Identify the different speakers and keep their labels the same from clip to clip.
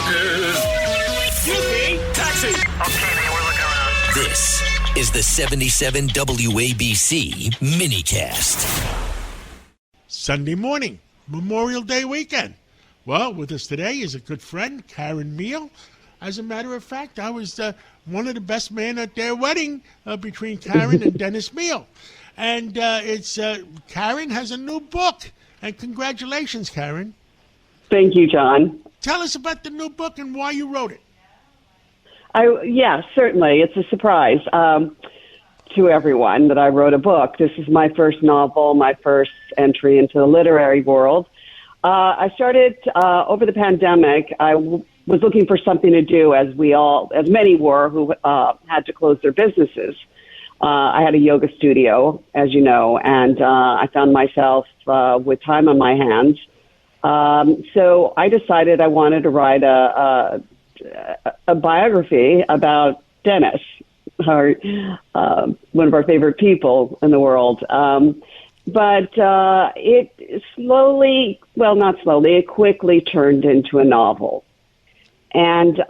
Speaker 1: suckers. Excuse me, taxi.
Speaker 2: Okay, man, we're looking around.
Speaker 1: This is the 77 WABC minicast.
Speaker 3: Sunday morning, Memorial Day weekend. Well, with us today is a good friend, Karen Mehiel. As a matter of fact, I was one of the best men at their wedding between Karen and Dennis Mehiel. And Karen has a new book. And congratulations, Karen.
Speaker 4: Thank you, John.
Speaker 3: Tell us about the new book and why you wrote it.
Speaker 4: Yeah, certainly. It's a surprise to everyone that I wrote a book. This is my first novel, my first entry into the literary world. I started over the pandemic. I was looking for something to do, as many were, who had to close their businesses. I had a yoga studio, as you know, and I found myself with time on my hands. So I decided I wanted to write a biography about Dennis, one of our favorite people in the world. But it quickly turned into a novel. And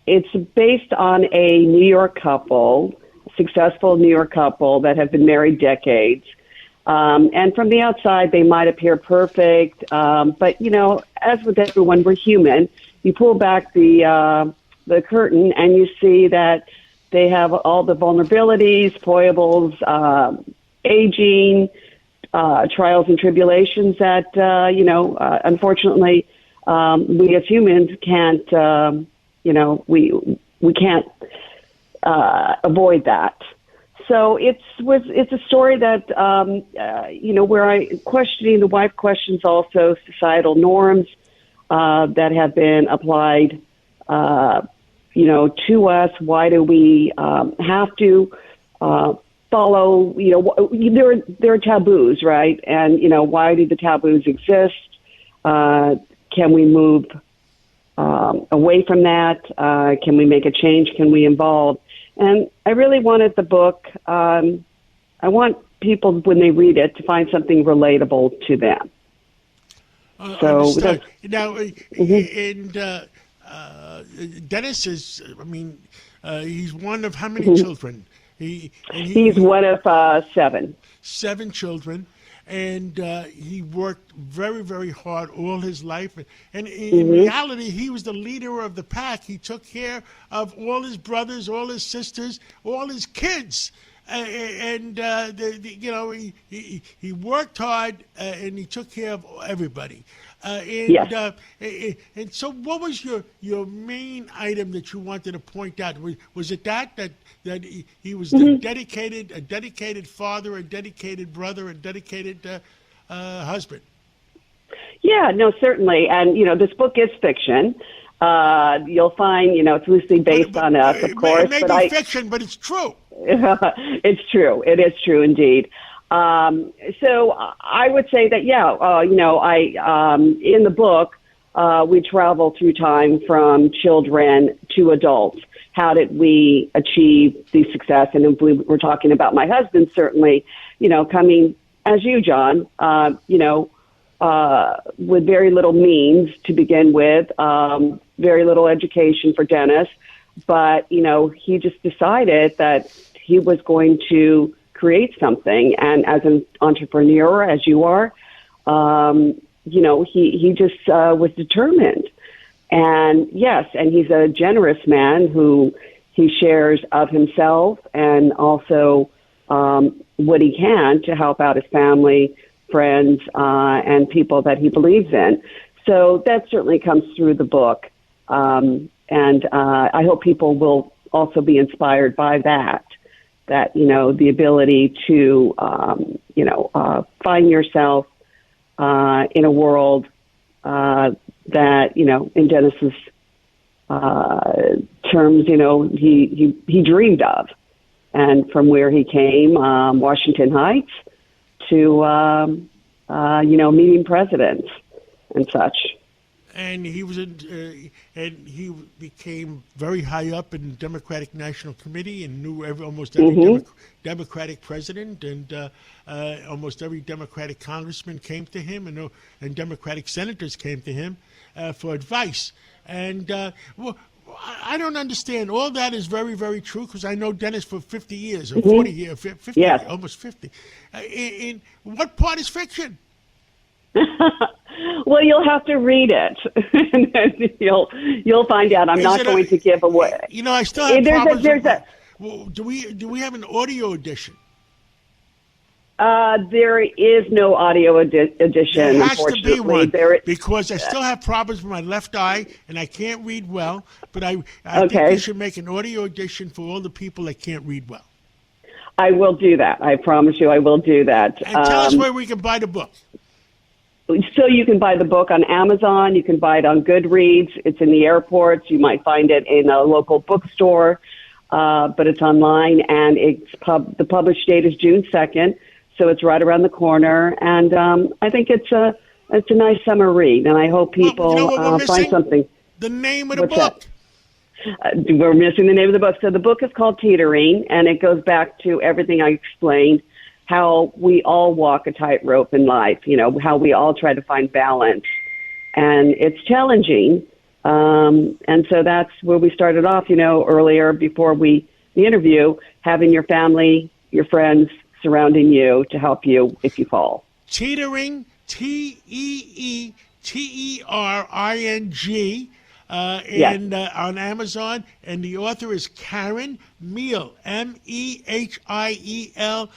Speaker 4: it's based on a New York couple, successful New York couple that have been married decades. And from the outside, they might appear perfect. But, you know, as with everyone, we're human. You pull back the curtain and you see that they have all the vulnerabilities, foibles, aging, trials and tribulations that, unfortunately, we as humans can't, we can't avoid that. So it's a story that, where the wife questions also societal norms that have been applied, to us. Why do we have to follow, there are taboos, right? And, why do the taboos exist? Can we move away from that? Can we make a change? Can we evolve? And I really wanted the book, I want people, when they read it, to find something relatable to them.
Speaker 3: Now, Dennis is, he's one of how many children?
Speaker 4: He's one of 7.
Speaker 3: 7 children. And he worked very, very hard all his life. And in reality, he was the leader of the pack. He took care of all his brothers, all his sisters, all his kids. He worked hard and he took care of everybody.
Speaker 4: Yes.
Speaker 3: And so what was your main item that you wanted to point out? Was it that he was a dedicated father, a dedicated brother, a dedicated husband?
Speaker 4: Yeah, no, certainly. And, this book is fiction. You'll find, it's loosely based on us, of course.
Speaker 3: It may be fiction, but it's true.
Speaker 4: It's true. It is true indeed. So I would say that, in the book, we travel through time from children to adults. How did we achieve the success? And if we were talking about my husband, certainly, coming as you, John, with very little means to begin with, very little education for Dennis. But, he just decided that he was going to create something. And as an entrepreneur, as you are, he just was determined. And yes, and he's a generous man who he shares of himself and also what he can to help out his family, friends, and people that he believes in. So that certainly comes through the book. And I hope people will also be inspired by that, the ability to, find yourself in a world that, in Dennis's terms, he dreamed of. And from where he came, Washington Heights, to, meeting presidents and such.
Speaker 3: And he was he became very high up in the Democratic National Committee and knew almost every Democratic president, and almost every Democratic congressman came to him, and Democratic senators came to him. for advice. And I don't understand. All that is very, very true because I know Dennis for 50 years, or 40 years, 50,
Speaker 4: Yes.
Speaker 3: almost 50. In what part is fiction?
Speaker 4: Well, you'll have to read it, and then you'll find out. I'm not going to give away.
Speaker 3: You know, I still have
Speaker 4: There's
Speaker 3: problems.
Speaker 4: a-
Speaker 3: Well, do we have an audio edition?
Speaker 4: There is no audio edition.
Speaker 3: There has to be
Speaker 4: Unfortunately,
Speaker 3: one
Speaker 4: there.
Speaker 3: because I still have problems with my left eye and I can't read well. But I think you should make an audio edition for all the people that can't read well.
Speaker 4: I will do that. I promise you, I will do that.
Speaker 3: And tell us where we can buy the book.
Speaker 4: So you can buy the book on Amazon. You can buy it on Goodreads. It's in the airports. You might find it in a local bookstore, but it's online. And the published date is June 2nd, so it's right around the corner. And I think it's a nice summer read. And I hope people
Speaker 3: you know what we're
Speaker 4: find
Speaker 3: missing?
Speaker 4: something.
Speaker 3: The name of the
Speaker 4: What's
Speaker 3: book.
Speaker 4: that? We're missing the name of the book. So the book is called Teetering, and it goes back to everything I explained. How we all walk a tightrope in life, how we all try to find balance. And it's challenging. And so that's where we started off, earlier before the interview, having your family, your friends surrounding you to help you if you fall.
Speaker 3: Teetering, Teetering, and on Amazon. And the author is Karen Mehiel, Mehiel.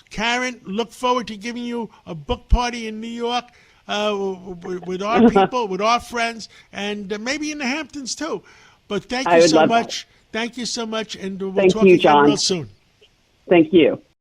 Speaker 3: Karen, look forward to giving you a book party in New York with our people, with our friends, and maybe in the Hamptons too. But thank you so much. Thank you so much, and we'll
Speaker 4: Thank
Speaker 3: talk
Speaker 4: you,
Speaker 3: again
Speaker 4: John.
Speaker 3: real soon.
Speaker 4: Thank you.